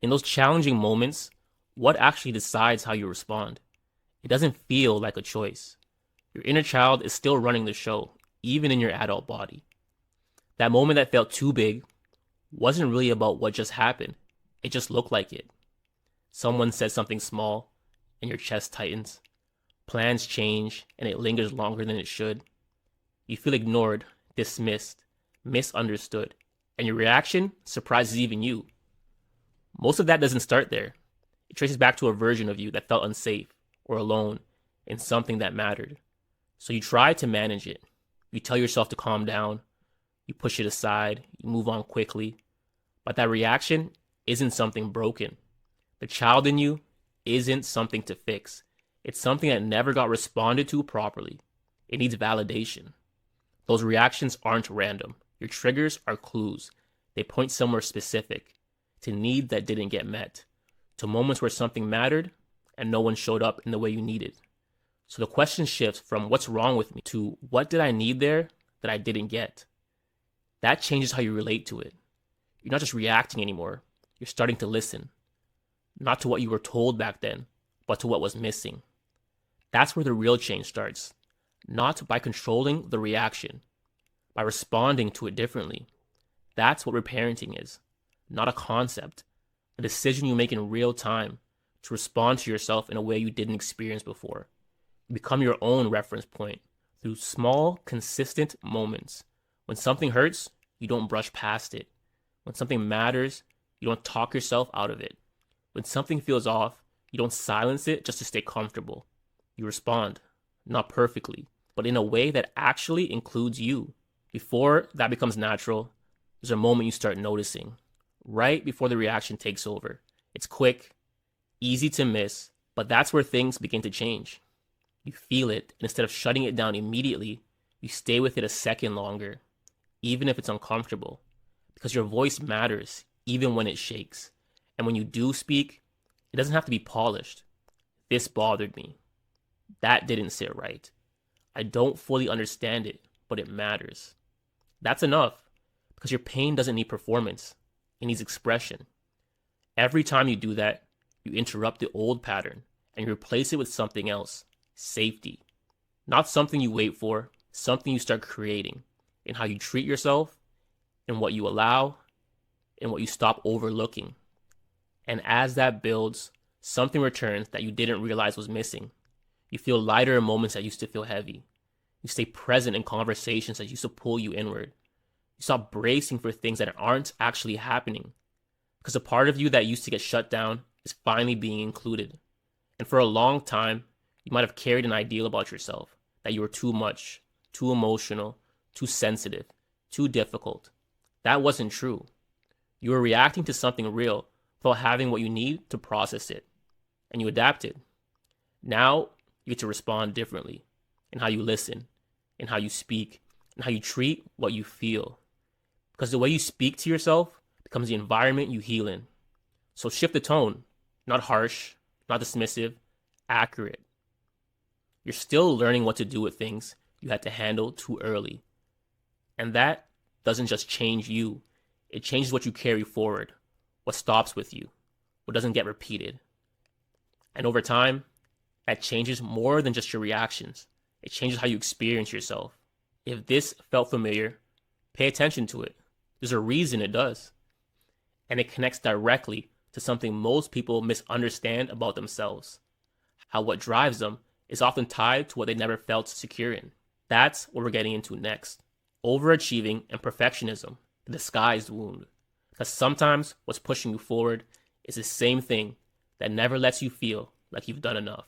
In those challenging moments, what actually decides how you respond? It doesn't feel like a choice. Your inner child is still running the show, even in your adult body. That moment that felt too big wasn't really about what just happened. It just looked like it. Someone says something small, and your chest tightens. Plans change, and it lingers longer than it should. You feel ignored, dismissed, misunderstood, and your reaction surprises even you. Most of that doesn't start there. It traces back to a version of you that felt unsafe or alone in something that mattered. So you try to manage it. You tell yourself to calm down. You push it aside. You move on quickly. But that reaction isn't something broken. The child in you isn't something to fix. It's something that never got responded to properly. It needs validation. Those reactions aren't random. Your triggers are clues. They point somewhere specific, to needs that didn't get met, to moments where something mattered and no one showed up in the way you needed. So the question shifts from what's wrong with me to what did I need there that I didn't get? That changes how you relate to it. You're not just reacting anymore. You're starting to listen, not to what you were told back then, but to what was missing. That's where the real change starts, not by controlling the reaction, by responding to it differently. That's what reparenting is, not a concept, a decision you make in real time to respond to yourself in a way you didn't experience before. You become your own reference point through small, consistent moments. When something hurts, you don't brush past it. When something matters, you don't talk yourself out of it. When something feels off, you don't silence it just to stay comfortable. You respond, not perfectly, but in a way that actually includes you. Before that becomes natural, there's a moment you start noticing, right before the reaction takes over. It's quick, easy to miss, but that's where things begin to change. You feel it, and instead of shutting it down immediately, you stay with it a second longer, even if it's uncomfortable, because your voice matters, even when it shakes. And when you do speak, it doesn't have to be polished. This bothered me. That didn't sit right. I don't fully understand it, but it matters. That's enough, because your pain doesn't need performance. It needs expression. Every time you do that, you interrupt the old pattern and you replace it with something else. Safety. Not something you wait for, something you start creating in how you treat yourself, in what you allow, in what you stop overlooking. And as that builds, something returns that you didn't realize was missing. You feel lighter in moments that used to feel heavy. You stay present in conversations that used to pull you inward. You stop bracing for things that aren't actually happening. Because a part of you that used to get shut down is finally being included. And for a long time, you might have carried an ideal about yourself, that you were too much, too emotional, too sensitive, too difficult. That wasn't true. You were reacting to something real without having what you need to process it. And you adapted. Now, you get to respond differently in how you listen, in how you speak, and how you treat what you feel. Because the way you speak to yourself becomes the environment you heal in. So shift the tone, not harsh, not dismissive, accurate. You're still learning what to do with things you had to handle too early. And that doesn't just change you, it changes what you carry forward, what stops with you, what doesn't get repeated. And over time, that changes more than just your reactions. It changes how you experience yourself. If this felt familiar, pay attention to it. There's a reason it does. And it connects directly to something most people misunderstand about themselves. How what drives them is often tied to what they never felt secure in. That's what we're getting into next. Overachieving and perfectionism, the disguised wound. Because sometimes what's pushing you forward is the same thing that never lets you feel like you've done enough.